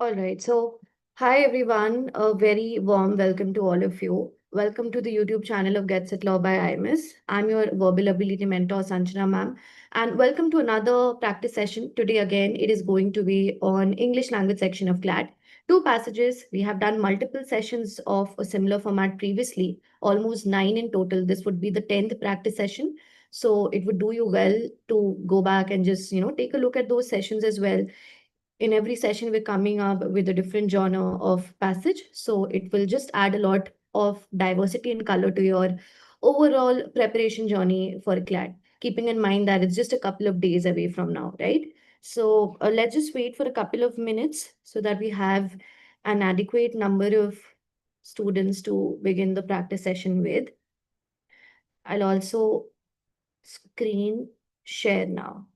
All right. So, hi everyone. A very warm welcome to all of you. Welcome to the YouTube channel of Get Set Law by IMS. I'm your verbal ability mentor, Sanjana ma'am, and welcome to another practice session. Today, again, it is going to be on English language section of CLAT. Two passages. We have done multiple sessions of a similar format previously, almost 9 in total. This would be the 10th practice session. So it would do you well to go back and just, take a look at those sessions as well. In every session we're coming up with a different genre of passage, so it will just add a lot of diversity and color to your overall preparation journey for CLAT, keeping in mind that it's just a couple of days away from now, right? So let's just wait for a couple of minutes so that we have an adequate number of students to begin the practice session with. I'll also screen share now.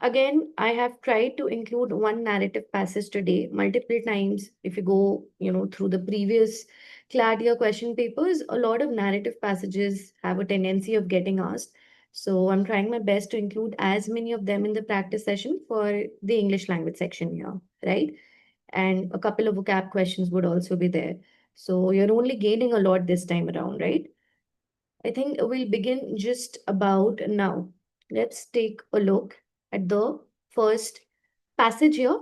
Again, I have tried to include one narrative passage today multiple times. If you go, through the previous CLAT year question papers, a lot of narrative passages have a tendency of getting asked. So I'm trying my best to include as many of them in the practice session for the English language section here, right? And a couple of vocab questions would also be there. So you're only gaining a lot this time around, right? I think we'll begin just about now. Let's take a look at the first passage here.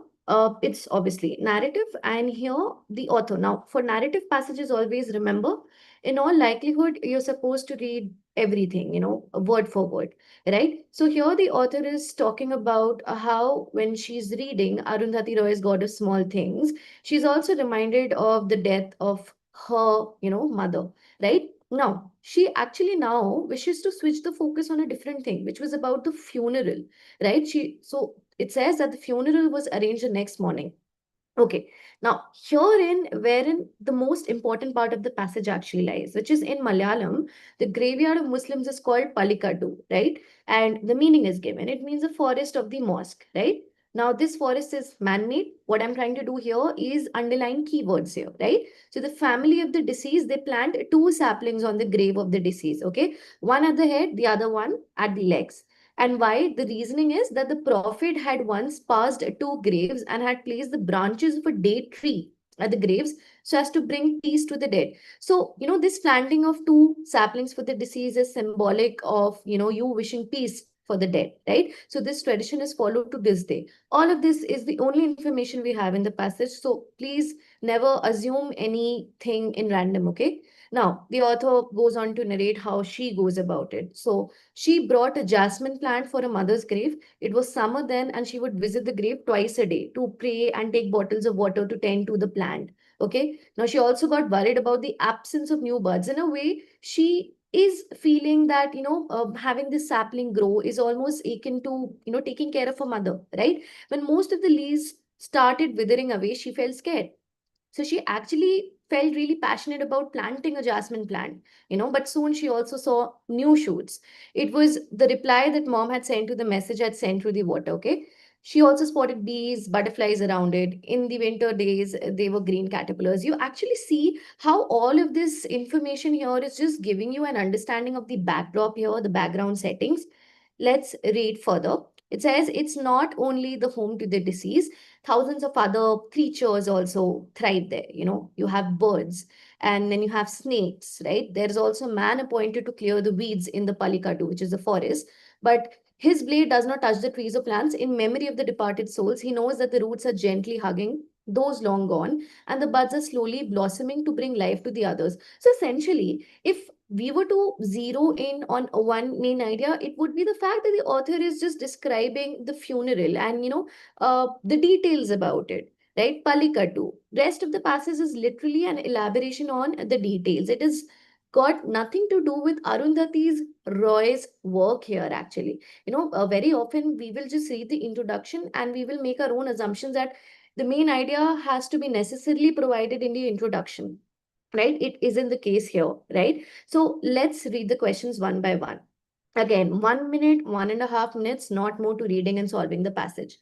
It's obviously narrative, and here the author. Now, for narrative passages, always remember, in all likelihood, you're supposed to read everything, word for word, right? So here the author is talking about how when she's reading Arundhati Roy's God of Small Things, she's also reminded of the death of her, mother, right? Now, she actually now wishes to switch the focus on a different thing, which was about the funeral, right? So it says that the funeral was arranged the next morning. Okay, now herein, wherein the most important part of the passage actually lies, which is in Malayalam, the graveyard of Muslims is called Palikadu, right? And the meaning is given. It means the forest of the mosque, right? Now, this forest is man-made. What I'm trying to do here is underline keywords here, right? So the family of the deceased, they plant two saplings on the grave of the deceased, okay? One at the head, the other one at the legs. And why? The reasoning is that the prophet had once passed two graves and had placed the branches of a date tree at the graves so as to bring peace to the dead. So, this planting of two saplings for the deceased is symbolic of, you wishing peace for the dead, right? So this tradition is followed to this day. All of this is the only information we have in the passage. So please never assume anything in random, okay? Now, the author goes on to narrate how she goes about it. So, she brought a jasmine plant for her mother's grave. It was summer then, and she would visit the grave twice a day to pray and take bottles of water to tend to the plant. Okay. Now, she also got worried about the absence of new buds. In a way, she is feeling that, having this sapling grow is almost akin to, taking care of her mother, right? When most of the leaves started withering away, she felt scared. So she actually felt really passionate about planting a jasmine plant, but soon she also saw new shoots. It was the reply that mom had sent to the message had sent through the water, okay? She also spotted bees, butterflies around it. In the winter days, they were green caterpillars. You actually see how all of this information here is just giving you an understanding of the backdrop here, the background settings. Let's read further. It says it's not only the home to the deceased, thousands of other creatures also thrive there. You have birds and then you have snakes, right? There is also a man appointed to clear the weeds in the Palikadu, which is the forest. But his blade does not touch the trees or plants. In memory of the departed souls, he knows that the roots are gently hugging those long gone and the buds are slowly blossoming to bring life to the others. So essentially, if we were to zero in on one main idea, it would be the fact that the author is just describing the funeral and, the details about it, right? Palikatu. Rest of the passage is literally an elaboration on the details. It is got nothing to do with Arundhati's Roy's work here, actually. Very often we will just read the introduction and we will make our own assumptions that the main idea has to be necessarily provided in the introduction, right? It isn't the case here, right? So let's read the questions one by one. Again, 1 minute, 1.5 minutes, not more to reading and solving the passage.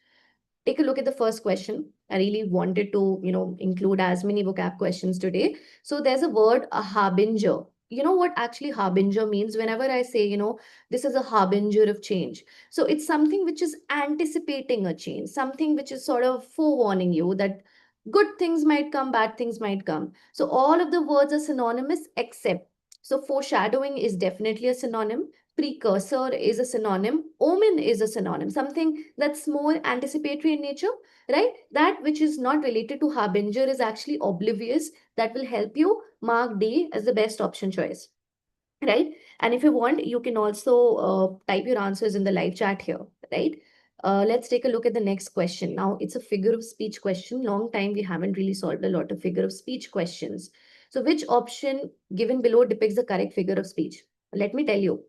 Take a look at the first question. I really wanted to, include as many vocab questions today. So there's a word, a harbinger. you know what actually harbinger means? Whenever I say, this is a harbinger of change. So it's something which is anticipating a change, something which is sort of forewarning you that good things might come, bad things might come. So all of the words are synonymous except, so foreshadowing is definitely a synonym. Precursor is a synonym. Omen is a synonym. Something that's more anticipatory in nature, right? That which is not related to harbinger is actually oblivious. That will help you mark D as the best option choice, right? And if you want, you can also type your answers in the live chat here, right? Let's take a look at the next question. Now, it's a figure of speech question. Long time we haven't really solved a lot of figure of speech questions. So, which option given below depicts the correct figure of speech? Let me tell you.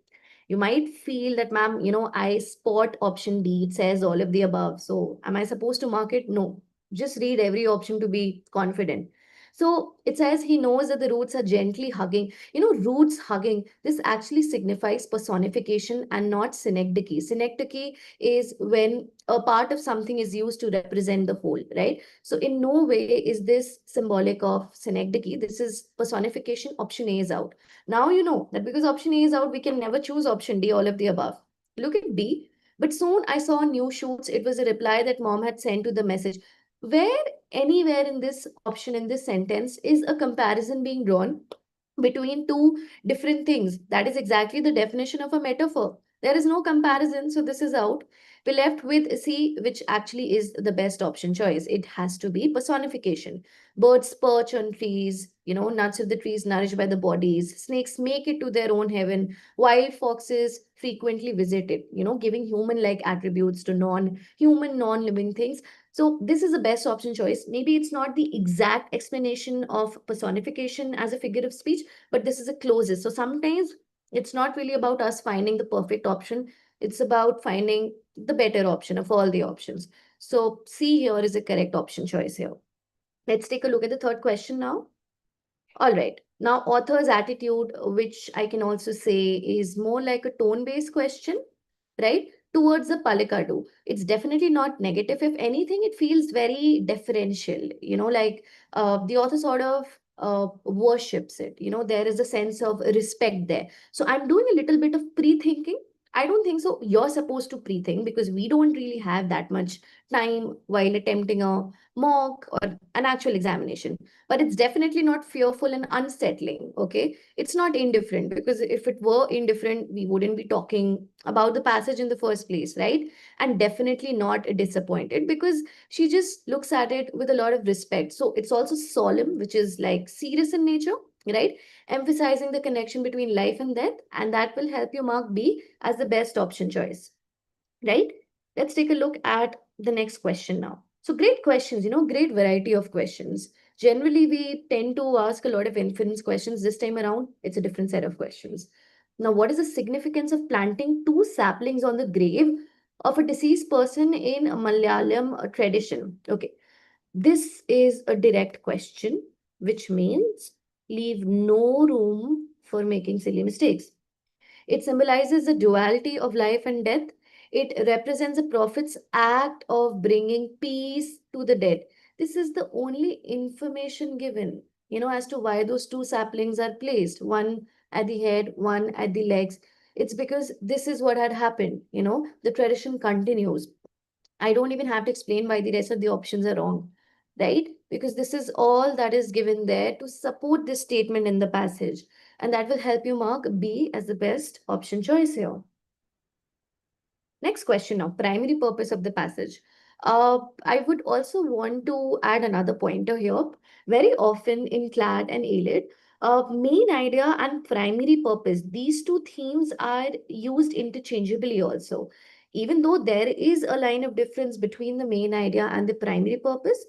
You might feel that, ma'am, I spot option D. It says all of the above. So, am I supposed to mark it? No. Just read every option to be confident. So, it says he knows that the roots are gently hugging. Roots hugging, this actually signifies personification and not synecdoche. Synecdoche is when a part of something is used to represent the whole, right? So in no way is this symbolic of synecdoche. This is personification. Option A is out. Now you know that because option A is out, we can never choose option D, all of the above. Look at B. But soon I saw new shoots. It was a reply that mom had sent to the message. Where anywhere in this option, in this sentence, is a comparison being drawn between two different things? That is exactly the definition of a metaphor. There is no comparison, so this is out. We're left with C, which actually is the best option choice. It has to be personification. Birds perch on trees, nuts of the trees nourished by the bodies. Snakes make it to their own heaven. Wild foxes frequently visit it, giving human like attributes to non human, non living things. So, this is the best option choice. Maybe it's not the exact explanation of personification as a figure of speech, but this is a closest. So sometimes it's not really about us finding the perfect option. It's about finding the better option of all the options. So C here is a correct option choice here. Let's take a look at the third question now. All right. Now, author's attitude, which I can also say is more like a tone-based question, right? Towards the Palikadu. It's definitely not negative. If anything, it feels very deferential, like the author sort of worships it. There is a sense of respect there. So I'm doing a little bit of pre-thinking. I don't think so. You're supposed to pre-think because we don't really have that much time while attempting a mock or an actual examination. But it's definitely not fearful and unsettling. Okay, it's not indifferent, because if it were indifferent, we wouldn't be talking about the passage in the first place, right? And definitely not disappointed, because she just looks at it with a lot of respect. So it's also solemn, which is like serious in nature, right? Emphasizing the connection between life and death, and that will help you mark B as the best option choice, right? Let's take a look at the next question now. So great questions, great variety of questions. Generally, we tend to ask a lot of inference questions. This time around, it's a different set of questions. Now, what is the significance of planting two saplings on the grave of a deceased person in a Malayalam tradition? Okay, this is a direct question, which means leave no room for making silly mistakes. It symbolizes the duality of life and death. It represents a prophet's act of bringing peace to the dead. This is the only information given, as to why those two saplings are placed, one at the head, one at the legs. It's because this is what had happened. The tradition continues. I don't even have to explain why the rest of the options are wrong, right? Because this is all that is given there to support this statement in the passage. And that will help you mark B as the best option choice here. Next question now, primary purpose of the passage. I would also want to add another pointer here. Very often in CLAT and ALIT, main idea and primary purpose, these two themes are used interchangeably also. Even though there is a line of difference between the main idea and the primary purpose,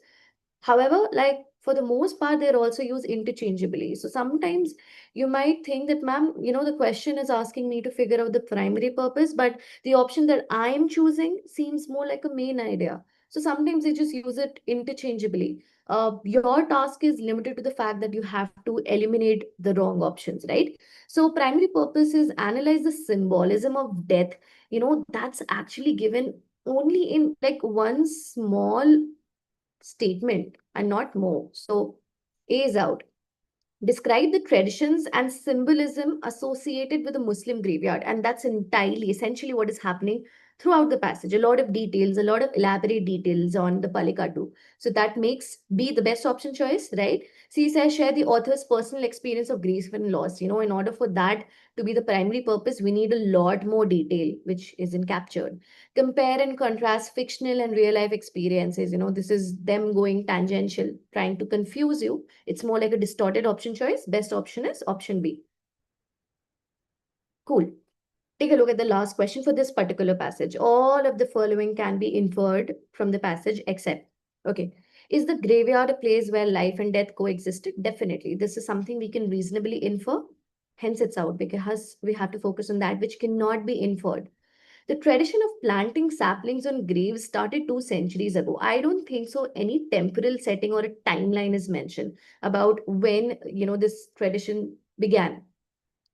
however, like for the most part, they're also used interchangeably. So sometimes you might think that, ma'am, the question is asking me to figure out the primary purpose, but the option that I'm choosing seems more like a main idea. So sometimes they just use it interchangeably. Your task is limited to the fact that you have to eliminate the wrong options, right? So primary purpose is analyze the symbolism of death. That's actually given only in like one small statement and not more. So A is out. Describe the traditions and symbolism associated with the Muslim graveyard. And that's entirely, essentially, what is happening throughout the passage. A lot of details, a lot of elaborate details on the Palikadu. So that makes B the best option choice, right? C says share the author's personal experience of grief and loss. In order for that to be the primary purpose, we need a lot more detail, which isn't captured. Compare and contrast fictional and real life experiences. This is them going tangential, trying to confuse you. It's more like a distorted option choice. Best option is option B. Cool. Take a look at the last question for this particular passage. All of the following can be inferred from the passage except, okay, is the graveyard a place where life and death coexisted? Definitely. This is something we can reasonably infer. Hence, it's out because we have to focus on that which cannot be inferred. The tradition of planting saplings on graves started 2 centuries ago. I don't think so. Any temporal setting or a timeline is mentioned about when this tradition began,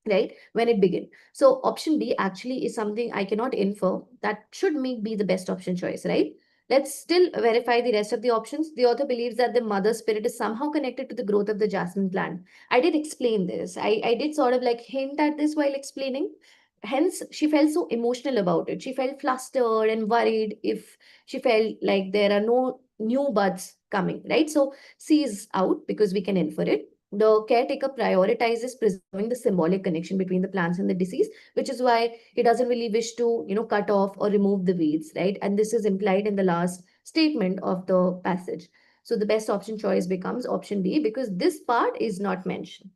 right? When it began. So option B actually is something I cannot infer. That should make be the best option choice, right? Let's still verify the rest of the options. The author believes that the mother spirit is somehow connected to the growth of the jasmine plant. I did explain this. I did sort of like hint at this while explaining. Hence, she felt so emotional about it. She felt flustered and worried if she felt like there are no new buds coming, right? So C is out because we can infer it. The caretaker prioritizes preserving the symbolic connection between the plants and the disease, which is why he doesn't really wish to, cut off or remove the weeds, right? And this is implied in the last statement of the passage. So the best option choice becomes option B because this part is not mentioned,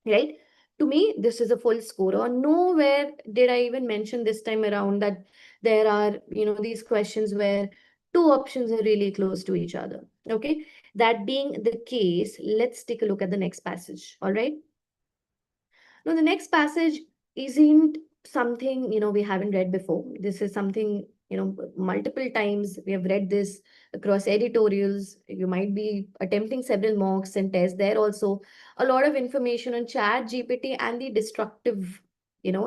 right? To me, this is a full score. Or nowhere did I even mention this time around that there are, these questions where two options are really close to each other. Okay. That being the case, let's take a look at the next passage. All right. Now, the next passage isn't something, we haven't read before. This is something, multiple times we have read this across editorials. You might be attempting several mocks and tests. There also a lot of information on chat GPT and the destructive,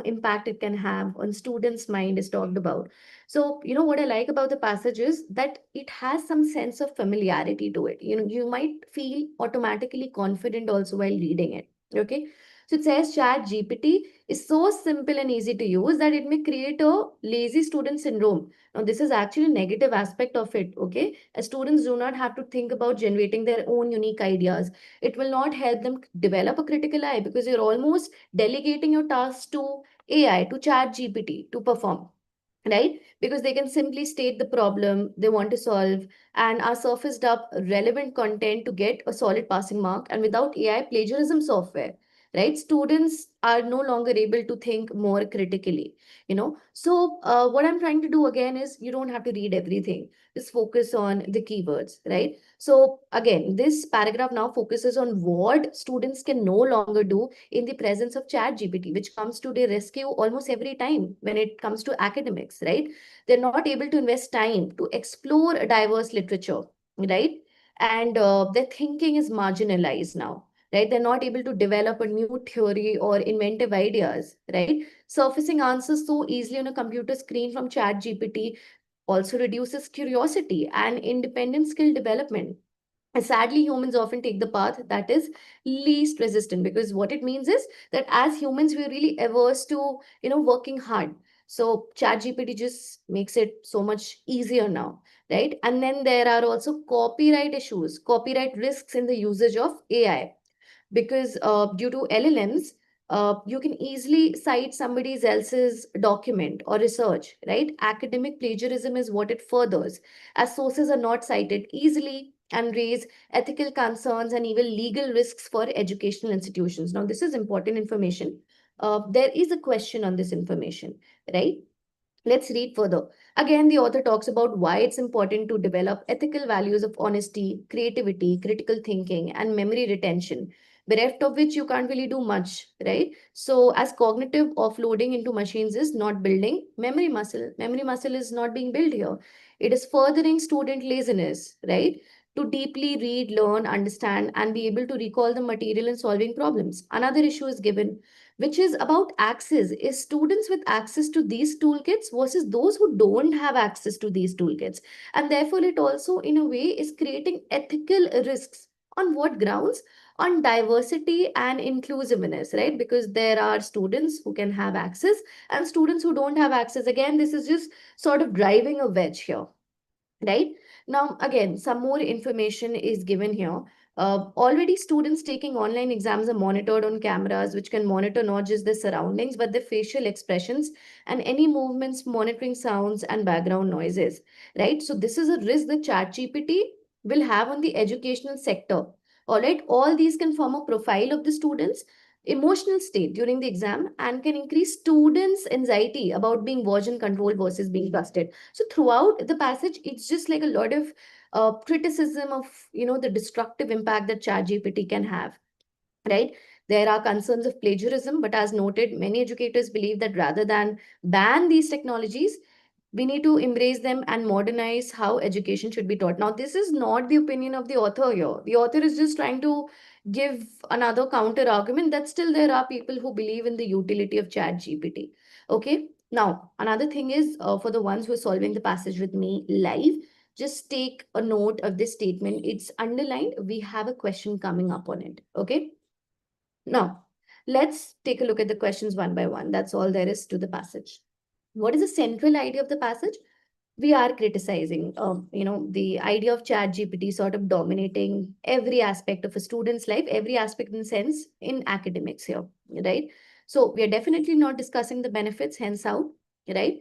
impact it can have on students' mind is talked about. So, what I like about the passage is that it has some sense of familiarity to it. You might feel automatically confident also while reading it. Okay. So it says Chat GPT is so simple and easy to use that it may create a lazy student syndrome. Now, this is actually a negative aspect of it, okay? As students do not have to think about generating their own unique ideas. It will not help them develop a critical eye because you're almost delegating your tasks to AI, to Chat GPT to perform, right? Because they can simply state the problem they want to solve and are surfaced up relevant content to get a solid passing mark. And without AI plagiarism software, right, students are no longer able to think more critically. So what I'm trying to do again is you don't have to read everything. Just focus on the keywords, right? So again, this paragraph now focuses on what students can no longer do in the presence of chat gpt, which comes to their rescue almost every time when it comes to academics, right? They're not able to invest time to explore a diverse literature, right? And their thinking is marginalized now, right? They're not able to develop a new theory or inventive ideas, right? Surfacing answers so easily on a computer screen from chat gpt also reduces curiosity and independent skill development. And sadly, humans often take the path that is least resistant, because what it means is that as humans, we're really averse to, working hard. So ChatGPT just makes it so much easier now, right? And then there are also copyright issues, copyright risks in the usage of AI, because due to LLMs, you can easily cite somebody else's document or research, right? Academic plagiarism is what it furthers, as sources are not cited easily and raise ethical concerns and even legal risks for educational institutions. Now, this is important information. There is a question on this information, right? Let's read further. Again, the author talks about why it's important to develop ethical values of honesty, creativity, critical thinking, and memory retention, bereft of which you can't really do much, right? So, as cognitive offloading into machines is not building memory muscle is not being built here. It is furthering student laziness, right? To deeply read, learn, understand, and be able to recall the material and solving problems. Another issue is given, which is about access. Is students with access to these toolkits versus those who don't have access to these toolkits. And therefore, it also, in a way, is creating ethical risks. On what grounds? on diversity and inclusiveness, right? Because there are students who can have access and students who don't have access. Again, this is just sort of driving a wedge here, right? Now, again, some more information is given here. Already, students taking online exams are monitored on cameras, which can monitor not just their surroundings, but their facial expressions and any movements, monitoring sounds and background noises, right? So, this is a risk that ChatGPT will have on the educational sector. All right, all these can form a profile of the students' emotional state during the exam and can increase students' anxiety about being watched and controlled versus being trusted. So throughout the passage, it's just like a lot of criticism of the destructive impact that ChatGPT can have, right? There are concerns of plagiarism, but as noted, many educators believe that rather than ban these technologies, we need to embrace them and modernize how education should be taught. Now, this is not the opinion of the author here. The author is just trying to give another counter argument that still there are people who believe in the utility of Chat GPT. Okay. Now, another thing is for the ones who are solving the passage with me live, just take a note of this statement. It's underlined. We have a question coming up on it. Okay. Now, let's take a look at the questions one by one. That's all there is to the passage. What is the central idea of the passage? We are criticizing, the idea of Chat GPT sort of dominating every aspect of a student's life, every aspect in sense in academics here, right? So we are definitely not discussing the benefits, hence out, right?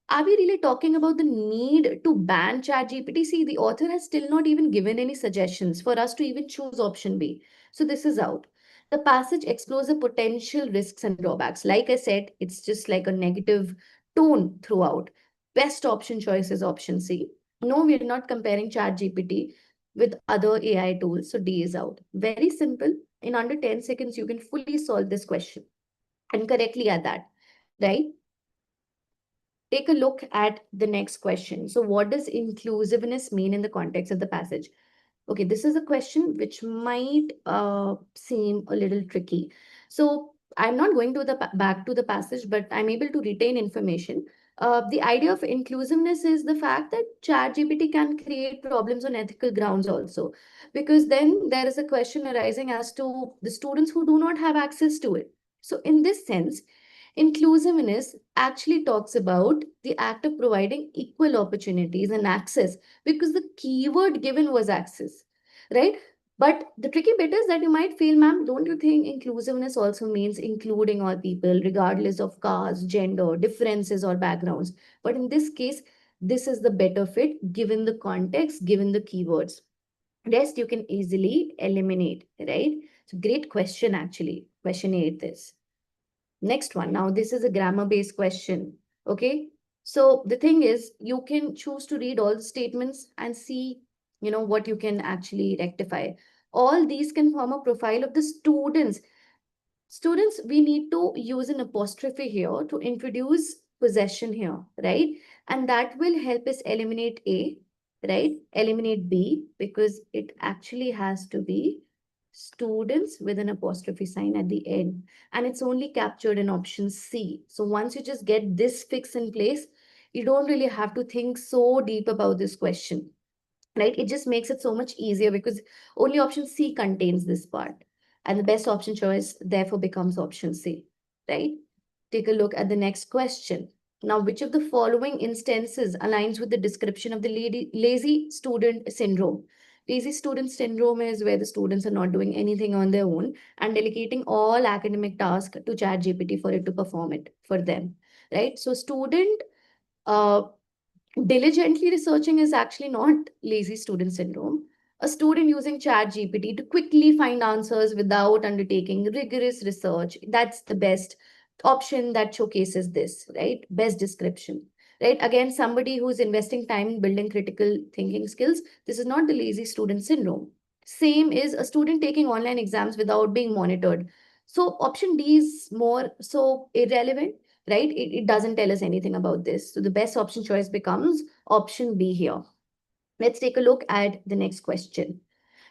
Are we really talking about the need to ban ChatGPT? See, the author has still not even given any suggestions for us to even choose option B. So this is out. The passage explores the potential risks and drawbacks. Like I said, it's just like a negative tone throughout. Best option choice is option C. No, we're not comparing ChatGPT with other AI tools. So D is out. Very simple. In under 10 seconds, you can fully solve this question and correctly at that, right? Take a look at the next question. So, what does inclusiveness mean in the context of the passage? Okay, this is a question which might seem a little tricky. So, I'm not going to the back to the passage, but I'm able to retain information. The idea of inclusiveness is the fact that ChatGPT can create problems on ethical grounds also, because then there is a question arising as to the students who do not have access to it. So, in this sense, inclusiveness actually talks about the act of providing equal opportunities and access, because the keyword given was access, right? But the tricky bit is that you might feel, ma'am, don't you think inclusiveness also means including all people, regardless of caste, gender, differences, or backgrounds? But in this case, this is the better fit given the context, given the keywords. Rest you can easily eliminate, right? So, great question, actually. Question 8 is. Next one. Now, this is a grammar-based question. Okay. So the thing is, you can choose to read all the statements and see, what you can actually rectify. All these can form a profile of the students. Students, we need to use an apostrophe here to introduce possession here, right? And that will help us eliminate A, right? Eliminate B, because it actually has to be students with an apostrophe sign at the end. And it's only captured in option C. So once you just get this fix in place, you don't really have to think so deep about this question, right? It just makes it so much easier because only option C contains this part. And the best option choice therefore becomes option C, right? Take a look at the next question. Now, which of the following instances aligns with the description of the lazy student syndrome? Lazy student syndrome is where the students are not doing anything on their own and delegating all academic tasks to ChatGPT for it to perform it for them, right? So, student uh, diligently researching is actually not lazy student syndrome. A student using Chat GPT to quickly find answers without undertaking rigorous research, that's the best option that showcases this, right? Best description, right? Again, somebody who's investing time in building critical thinking skills, this is not the lazy student syndrome. Same is a student taking online exams without being monitored. So option D is more so irrelevant, right? It doesn't tell us anything about this. So the best option choice becomes option B here. Let's take a look at the next question.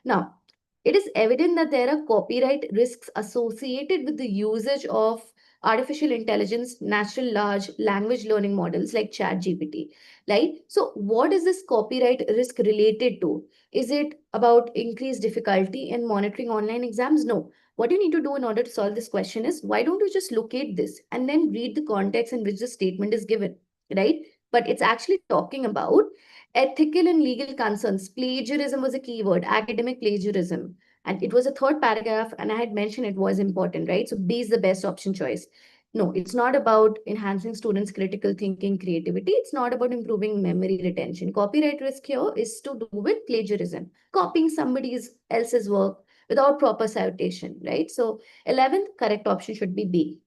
Now, it is evident that there are copyright risks associated with the usage of artificial intelligence, natural large language learning models like ChatGPT, right? So what is this copyright risk related to? Is it about increased difficulty in monitoring online exams? No. What you need to do in order to solve this question is, why don't you just locate this and then read the context in which the statement is given, right? But it's actually talking about ethical and legal concerns. Plagiarism was a keyword, academic plagiarism. And it was a third paragraph, and I had mentioned it was important, right? So B is the best option choice. No, it's not about enhancing students' critical thinking, creativity. It's not about improving memory retention. Copyright risk here is to do with plagiarism, copying somebody else's work without proper citation, right? So 11th correct option should be B.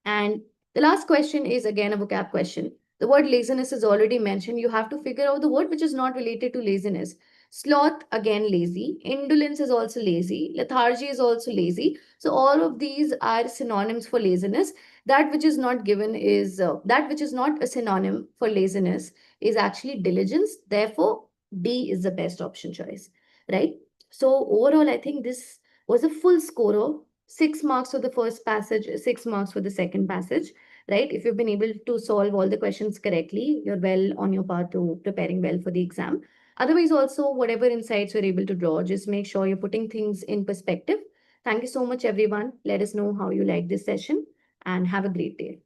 And the last question is again a vocab question. The word laziness is already mentioned. You have to figure out the word which is not related to laziness. Sloth, again, lazy. Indolence is also lazy. Lethargy is also lazy. So all of these are synonyms for laziness. That which is not given is that which is not a synonym for laziness is actually diligence. Therefore, D is the best option choice, right? So overall, I think this was a full scorer. 6 marks for the first passage, 6 marks for the second passage, right? If you've been able to solve all the questions correctly, you're well on your path to preparing well for the exam. Otherwise, also, whatever insights you're able to draw, just make sure you're putting things in perspective. Thank you so much, everyone. Let us know how you like this session and have a great day.